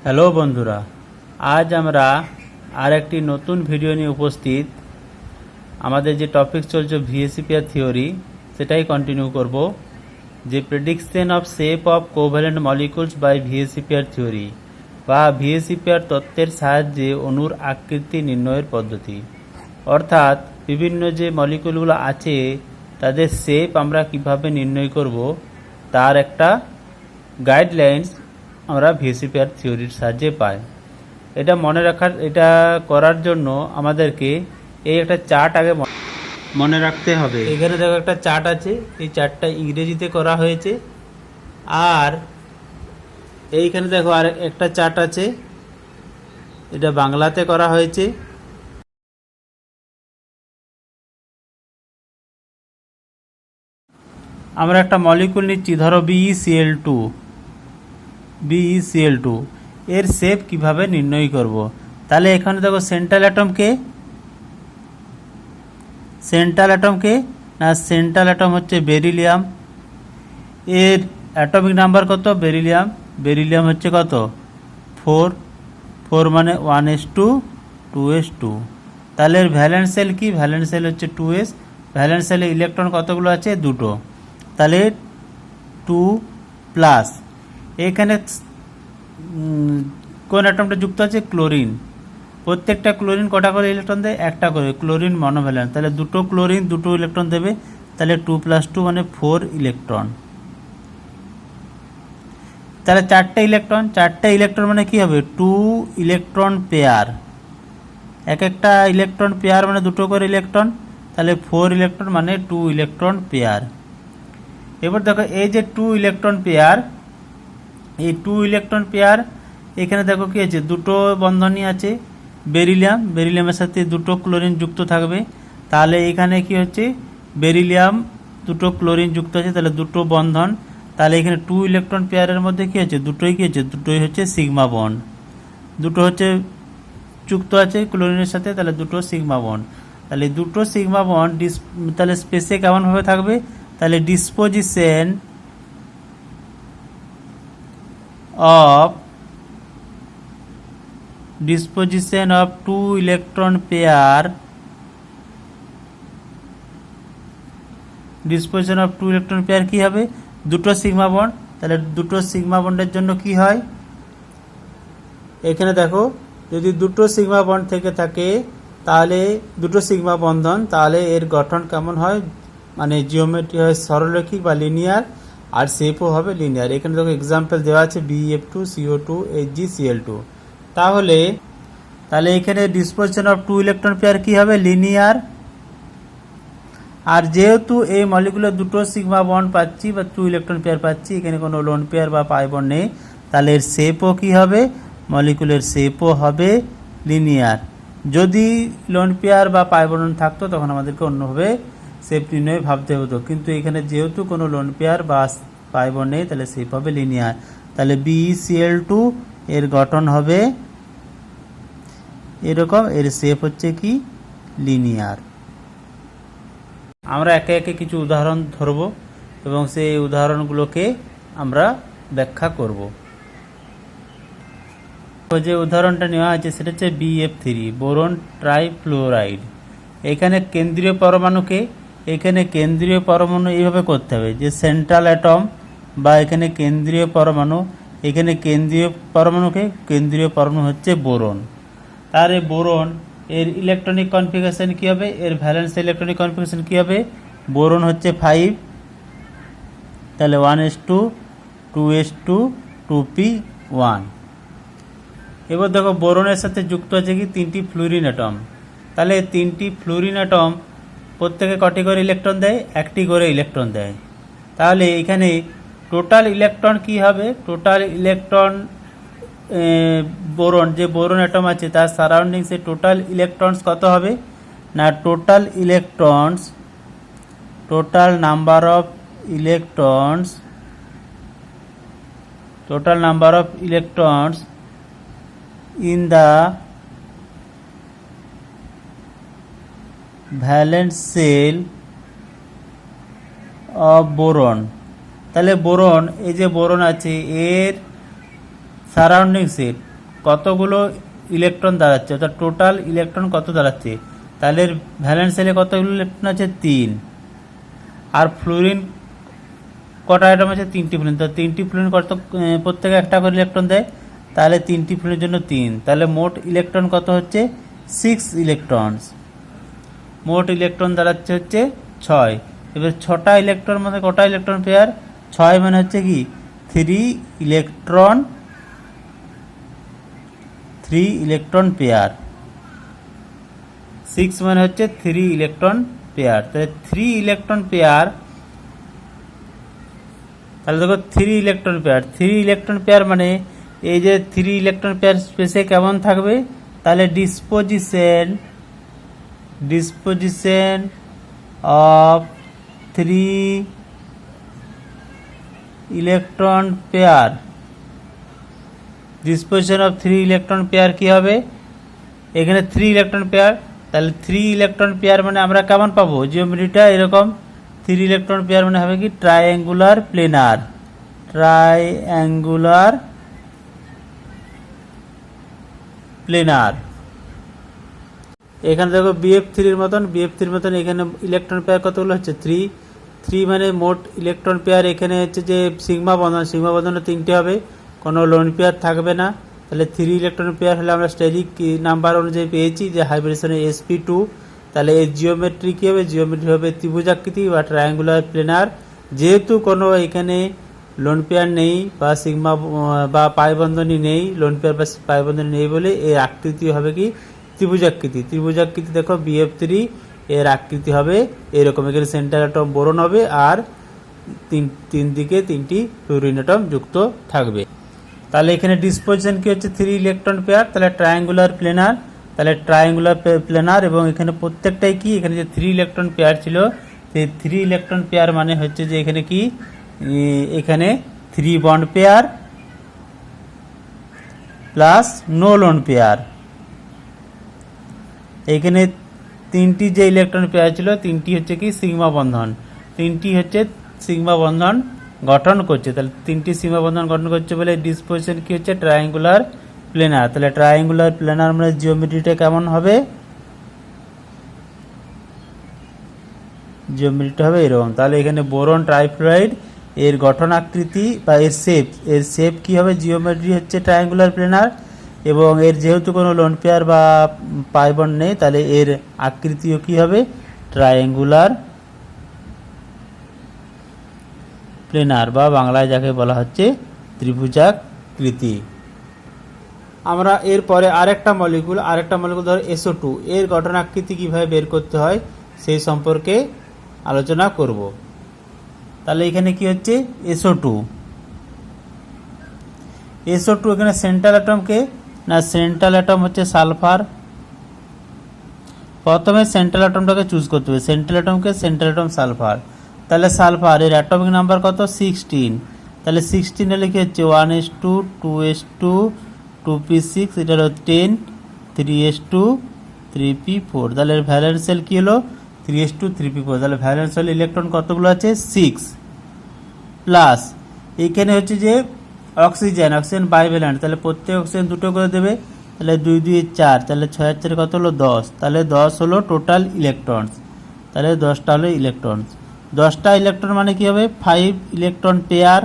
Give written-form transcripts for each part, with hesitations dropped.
Hello বন্ধুরা, আজ আমরা আর একটি নতুন ভিডিও নিয়ে উপস্থিত। আমাদের যে টপিক চলছে ভিএসি পেয়ার থিওরি, সেটাই কন্টিনিউ করব। যে prediction of shape of covalent molecules by VSEPR theory বা ভিএসি পেয়ার তত্ত্বের সাহায্যে অণুর আকৃতি নির্ণয়ের পদ্ধতি। অর্থাৎ বিভিন্ন যে মলিকুলগুলো আছে তাদের শেপ আমরা কিভাবে নির্ণয় করব তার একটা গাইডলাইন্স আমরা ভিএসি পেয়ার থিওরির সাহায্যে পাই। এটা মনে রাখার, এটা করার জন্য আমাদেরকে এই একটা চার্ট আগে মনে রাখতে হবে। এখানে দেখো একটা চার্ট আছে, এই চার্টটা ইংরেজিতে করা হয়েছে। আর এইখানে দেখো আর একটা চার্ট আছে, এটা বাংলাতে করা হয়েছে। আমরা একটা মলিকুল নিচ্ছি, ধরো BeCl2 এর শেপ কিভাবে নির্ণয় করব। তাহলে এখানে দেখো সেন্ট্রাল অ্যাটমকে না, সেন্ট্রাল অ্যাটম হচ্ছে বেরিলিয়াম। এর অ্যাটমিক নাম্বার কত? বেরিলিয়াম হচ্ছে কত? 4 মানে 1s2 2s2। তাহলে এর ভ্যালেন্স সেল কি? ভ্যালেন্স সেল হচ্ছে 2s। ভ্যালেন্স সেলে ইলেকট্রন কতগুলো আছে? দুটো। তাহলে 2+। এখানে কোন অ্যাটমটা যুক্ত আছে? ক্লোরিন। প্রত্যেকটা ক্লোরিন কটা করে ইলেকট্রন দেয়? একটা করে। ক্লোরিন মনোভ্যালেন্ট, তাহলে দুটো ক্লোরিন দুটো ইলেকট্রন দেবে। তাহলে 2+2 মানে 4 ইলেকট্রন। তাহলে চারটে ইলেকট্রন মানে কি হবে? 2 ইলেকট্রন পেয়ার। এক একটা ইলেকট্রন পেয়ার মানে দুটো করে ইলেকট্রন। তাহলে 4 ইলেকট্রন মানে 2 ইলেকট্রন পেয়ার। এবার দেখো এই যে 2 ইলেকট্রন পেয়ার, এই 2 ইলেকট্রন পেয়ার এখানে দেখো কি আছে? দুটো বন্ধনই আছে। বেরিলিয়ামের সাথে দুটো ক্লোরিন যুক্ত থাকবে। তাহলে এখানে কি হচ্ছে? বেরিলিয়াম দুটো ক্লোরিন যুক্ত আছে, তাহলে দুটো বন্ধন। তাহলে এখানে 2 ইলেকট্রন পেয়ারের মধ্যে কি আছে? দুটোই হচ্ছে সিগমা বন্ড। দুটো হচ্ছে যুক্ত আছে ক্লোরিনের সাথে, তাহলে দুটো সিগমা বন্ড। তাহলে দুটো সিগমা বন্ড তাহলে স্পেসে কেমনভাবে থাকবে? তাহলে ডিসপোজিশন অফ 2 ইলেকট্রন পেয়ার, কি হবে? দুটো সিগমা বন্ড। তাহলে দুটো সিগমা বন্ডের জন্য কি হয়? এখানে দেখো, যদি দুটো সিগমা বন্ড থেকে থাকে তাহলে দুটো সিগমা বন্ধন, তাহলে এর গঠন কেমন হয়? মানে জিওমেট্রি হয় সরলরৈখিক বা লিনিয়ার, আর শেপও হবে লিনিয়ার। এখানে দেখো এক্সাম্পল দেওয়া আছে BF2CO2 HgCl2। তাহলে এখানে ডিসপোজিশন অফ 2 ইলেকট্রন পেয়ার কি হবে? লিনিয়ার। আর যেহেতু এই মলিকুলে দুটো সিগমা বন্ড পাচ্ছি বা 2 ইলেকট্রন পেয়ার পাচ্ছি, এখানে কোনো লোন পেয়ার বা পাই বন্ড নেই, তাহলে এর শেপও কি হবে? মলিকুলের শেপও হবে লিনিয়ার। যদি লোন পেয়ার বা পাই বন্ড থাকতো তখন আমাদেরকে অন্যভাবে শেপ নির্ণয় ভাবতে হতো, কিন্তু এখানে যেহেতু কোনো লোন পেয়ার বা পাই বন্ড নেই, তাহলে শেপ হবে লিনিয়ার। তাহলে BeCl2 এর গঠন হবে এরকম, এর শেপ হচ্ছে কি? লিনিয়ার। আমরা একে একে কিছু উদাহরণ ধরব এবং সেই উদাহরণগুলোকে আমরা ব্যাখ্যা করব। যে উদাহরণটা নেওয়া হয়েছে সেটা হচ্ছে BF3 বোরন ট্রাইফ্লোরাইড। এখানে কেন্দ্রীয় পরমাণু এইভাবে করতে হবে যে সেন্ট্রাল অ্যাটম বা এখানে কেন্দ্রীয় পরমাণু, এখানে কেন্দ্রীয় পরমাণু হচ্ছে বোরন। তার এই বোরন এর ইলেকট্রনিক কনফিগারেশন কি হবে? এর ভ্যালেন্স ইলেকট্রনিক কনফিগারেশন কি হবে? বোরন হচ্ছে 5, তাহলে 1s2 2s2 2p1। এবার দেখো বোরনের সাথে যুক্ত আছে কি? 3টি ফ্লুরিন অ্যাটম। তাহলে 3টি ফ্লুরিন অ্যাটম প্রত্যেকে কটি করে ইলেকট্রন দেয়? একটি করে ইলেকট্রন দেয়। তাহলে এখানে টোটাল ইলেকট্রন কি হবে? টোটাল ইলেকট্রন বোরন, যে বোরন অ্যাটম আছে তার সারাউন্ডিংসে টোটাল ইলেকট্রনস কত হবে? না, total number of electrons in the valence shell of boron। তাহলে বোরন, এই যে বোরন আছে এর সারাউন্ডিং সেট কতগুলো ইলেকট্রন দাঁড়াচ্ছে, অর্থাৎ টোটাল ইলেকট্রন কত দাঁড়াচ্ছে। তাহলে ভ্যালেন্স শেলে কতগুলো ইলেকট্রন আছে, 3। আর ফ্লোরিন কটা আইটেম আছে, 3টি ফ্লোরিন। তো 3টি ফ্লোরিন কত, প্রত্যেকে একটা করে ইলেকট্রন দেয়, তাহলে 3টি ফ্লোরিনের জন্য 3। তাহলে মোট ইলেকট্রন কত হচ্ছে, 6 ইলেকট্রনস। মোট ইলেকট্রন দাঁড়াচ্ছে হচ্ছে 6। এবার 6টা ইলেকট্রন মানে কটা ইলেকট্রন পেয়ার, 6 মানে হচ্ছে কি 3 ইলেকট্রন পেয়ার। 6 মানে হচ্ছে 3 ইলেকট্রন পেয়ার। তাহলে 3 ইলেকট্রন পেয়ার, তাহলে দেখো 3 ইলেকট্রন পেয়ার, 3 ইলেকট্রন পেয়ার মানে এই যে 3 ইলেকট্রন পেয়ার স্পেসে কেমন থাকবে, তাহলে disposition of 3 electron pair, disposition of 3 electron pair কি হবে, এখানে 3 ইলেকট্রন পেয়ার, তাহলে 3 ইলেকট্রন পেয়ার মানে আমরা কেমন পাবো, জিওমেট্রিটা এরকম। 3 ইলেকট্রন পেয়ার মানে হবে কি ট্রায়াঙ্গুলার প্লেনার। এখানে দেখো BF3 মতন এখানে ইলেকট্রন পেয়ার কতগুলো হচ্ছে, 3 মানে মোট ইলেকট্রন পেয়ার। এখানে হচ্ছে যে সিগমা বন্ধন 3টে হবে, কোনো লোন পেয়ার থাকবে না। তাহলে 3 ইলেকট্রন পেয়ার হলে আমরা স্টেরিক নাম্বার অনুযায়ী পেয়েছি যে হাইব্রিডেশনে sp2। তাহলে এই জিওমেট্রি কী হবে, জিওমেট্রি হবে ত্রিভুজাকৃতি বা ট্রায়াঙ্গুলার প্লেনার। যেহেতু কোনো এখানে লোন পেয়ার নেই বা সিগমা বা পাই বন্ধনী নেই, লোন পেয়ার বা পাই বন্ধনী নেই বলে এর আকৃতি হবে কি ত্রিভুজাকৃতি। দেখো BF3 এর আকৃতি হবে এরকম, এখানে সেন্টার অ্যাটম বোরন হবে আর তিন দিকে 3টি ফ্লোরিন অ্যাটম যুক্ত থাকবে। তাহলে এখানে ডিসপোজিশন কি হচ্ছে 3 ইলেকট্রন পেয়ার, তাহলে ট্রায়াঙ্গুলার প্লেনার। এবং এখানে প্রত্যেকটাই কি, এখানে যে 3 ইলেকট্রন পেয়ার ছিল, সেই 3 ইলেকট্রন পেয়ার মানে হচ্ছে যে এখানে কি, এখানে 3 bond pair plus no lone pair. এখানে 3টি যে ইলেকট্রন পেয়ার ছিল, 3টি হচ্ছে কি সিগমা বন্ধন গঠন করছে। তাহলে 3টি সিগমা বন্ধন গঠন করছে বলে ডিসপোজিশন কি হচ্ছে ট্রায়াঙ্গুলার প্লেনার। তাহলে ট্রায়াঙ্গুলার প্লেনার মানে জিওমেট্রিটা কেমন হবে, জিওমেট্রিটা হবে এরকম। তাহলে এখানে বোরন ট্রাইফ্লোরাইড এর গঠন আকৃতি বা এর শেপ কি হবে, জিওমেট্রি হচ্ছে ট্রায়াঙ্গুলার প্লেনার। এবং এর যেহেতু কোনো লোন পেয়ার বা পাই বন্ড নেই, তাহলে এর আকৃতিও কি হবে, ট্রায়াঙ্গুলার প্লেনার বা বাংলায় যাকে বলা হচ্ছে ত্রিভুজাকৃতি। আমরা এরপরে আরেকটা মলিকুল ধর SO2, এর গঠন আকৃতি কীভাবে বের করতে হয় সেই সম্পর্কে আলোচনা করব। তাহলে এখানে কি হচ্ছে SO2 এখানে সেন্ট্রাল অ্যাটমকে না, সেন্ট্রাল অ্যাটম হচ্ছে সালফার। প্রথমে সেন্ট্রাল অ্যাটমটাকে চুজ করতে হবে, সেন্ট্রাল অ্যাটম সালফার। তাহলে সালফার এর অ্যাটমিক নাম্বার কত, 16। তাহলে 16 হলে কি হচ্ছে 1s2 2s2 2p6, এটা হলো 10 3s2 3p4। তাহলে ভ্যালেন্স সেল কি হলো 3s2 3p4। তাহলে ভ্যালেন্স সেল ইলেকট্রন কতগুলো আছে, 6 প্লাস এখানে হচ্ছে যে অক্সিজেন বাইভ্যালেন্ট, তাহলে প্রত্যেক অক্সিজেন 2টো করে দেবে। তাহলে 2 2 4, তাহলে 6 4 কত হলো 10। তাহলে 10 হলো টোটাল ইলেকট্রনস। তাহলে 10টা হলো ইলেকট্রনস। 10টা ইলেকট্রন মানে কি হবে, 5 ইলেকট্রন পেয়ার।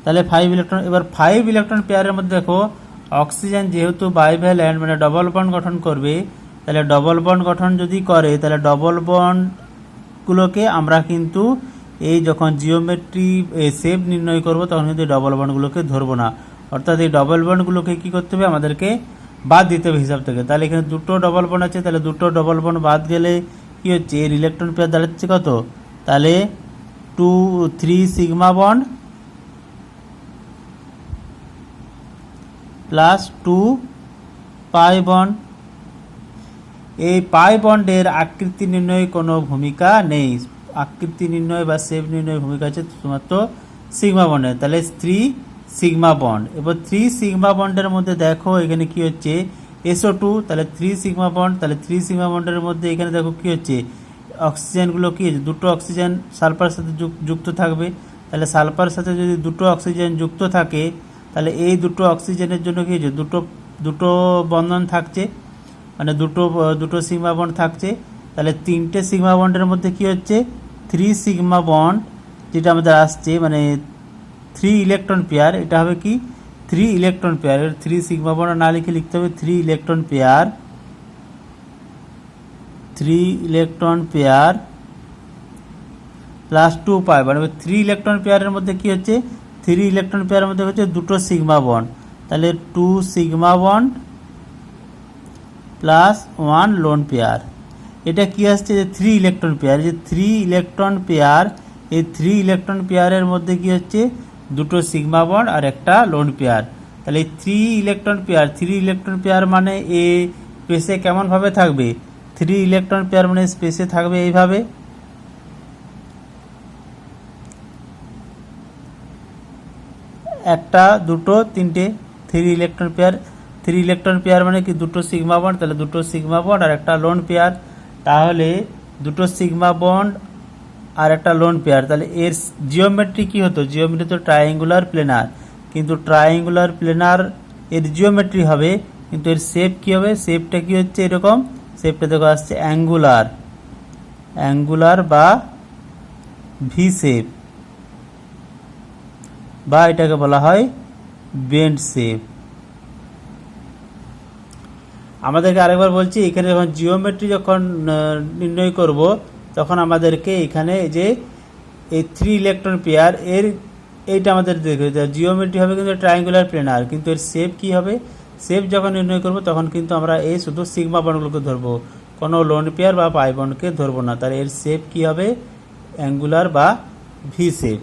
তাহলে 5 ইলেকট্রন। এবার 5 ইলেকট্রন পেয়ারের মধ্যে দেখো অক্সিজেন যেহেতু বাইভ্যালেন্ট মানে ডবল বন্ড গঠন করবে, তাহলে ডবল বন্ড গঠন যদি করে, তাহলে ডবল বন্ডগুলোকে আমরা কিন্তু এই যখন জিওমেট্রি শেপ নির্ণয় করব তখন কিন্তু ডবল বন্ডগুলোকে ধরবো না, অর্থাৎ এই ডবল বন্ডগুলোকে কী করতে হবে, আমাদেরকে বাদ দিতে হবে হিসাব থেকে। তাহলে এখানে 2টো ডবল বন্ড আছে, তাহলে 2টো ডবল বন্ড বাদ গেলে কি হচ্ছে, এর ইলেকট্রন পেয়ার দাঁড়াচ্ছে কত, তাহলে 3 sigma bond plus 2 pi bond. এই পাই বন্ডের আকৃতি নির্ণয়ে কোনো ভূমিকা নেই, আকৃতি নির্ণয় বা শেপ নির্ণয়ের ভূমিকা আছে শুধুমাত্র সিগমা বন্ডের। তাহলে 3 সিগমা বন্ড। এবার 3 সিগমা বন্ডের মধ্যে দেখো এখানে কি হচ্ছে SO2, তাহলে 3 সিগমা বন্ড। তাহলে 3 সিগমা বন্ডের মধ্যে এখানে দেখো কি হচ্ছে, অক্সিজেনগুলো কি হচ্ছে, 2টো অক্সিজেন সালফারের সাথে যুক্ত থাকবে। তাহলে সালফারের সাথে যদি দুটো অক্সিজেন যুক্ত থাকে তাহলে এই দুটো অক্সিজেনের জন্য কি হচ্ছে, দুটো বন্ধন থাকছে, মানে দুটো সিগমা বন্ড থাকছে। তাহলে 3টে সিগমা বন্ডের মধ্যে কি হচ্ছে, 3 সিগমা বন্ড যেটা আমাদের আসছে, মানে 3 ইলেকট্রন পেয়ার, এটা হবে কি 3 ইলেকট্রন পেয়ার। 3 সিগমা বন্ড না লিখে লিখতে হবে 3 electron pair, 3 electron pair plus 2 পাই, মানে 3 ইলেকট্রন পেয়ারের মধ্যে কি হচ্ছে, 3 ইলেকট্রন পেয়ারের মধ্যে হচ্ছে দুটো সিগমা বন্ড, তাহলে 2 sigma bond plus 1 lone pair. এটা কি আসছে, যে 3 ইলেকট্রন পেয়ার, যে 3 ইলেকট্রন পেয়ার, এই 3 ইলেকট্রন পেয়ারের মধ্যে কি হচ্ছে, দুটো সিগমা বন্ড আর একটা লোন পেয়ার। তাহলে এই 3 ইলেকট্রন পেয়ার মানে এ স্পেসে কেমনভাবে থাকবে, 3 ইলেকট্রন পেয়ার মানে স্পেসে থাকবে এইভাবে, একটা দুটো তিনটে 3 ইলেকট্রন পেয়ার মানে কি দুটো সিগমা বন্ড, তাহলে দুটো সিগমা বন্ড আর একটা লোন পেয়ার, তাহলে দুটো সিগমা বন্ড আর একটা লোন পেয়ার। তাহলে এর জিওমেট্রি কি হতো, জিওমেট্রি তো ট্রায়াঙ্গুলার প্লেনার, কিন্তু ট্রায়াঙ্গুলার প্লেনার এর জিওমেট্রি হবে, কিন্তু এর শেপ কি হবে, শেপটা কি হচ্ছে এরকম, শেপটা দেখো আসছে অ্যাঙ্গুলার বা ভি শেপ, বা এটাকে বলা হয় বেন্ড শেপ। আমাদেরকে আরেকবার বলছি, এখানে যখন জিওমেট্রি নির্ণয় করব তখন আমাদেরকে এখানে যে এই 3 ইলেকট্রন পেয়ার এইটা আমাদের দেখবে, জিওমেট্রি হবে কিন্তু ট্রায়াঙ্গুলার প্লেনার, কিন্তু এর শেপ কি হবে, শেপ যখন নির্ণয় করব তখন কিন্তু আমরা এই শুধু সিগমা বন্ডগুলোকে ধরবো, কোনো লোন পেয়ার বা পাই বন্ডকে ধরবো না। তাহলে এর শেপ কি হবে, অ্যাঙ্গুলার বা ভি শেপ।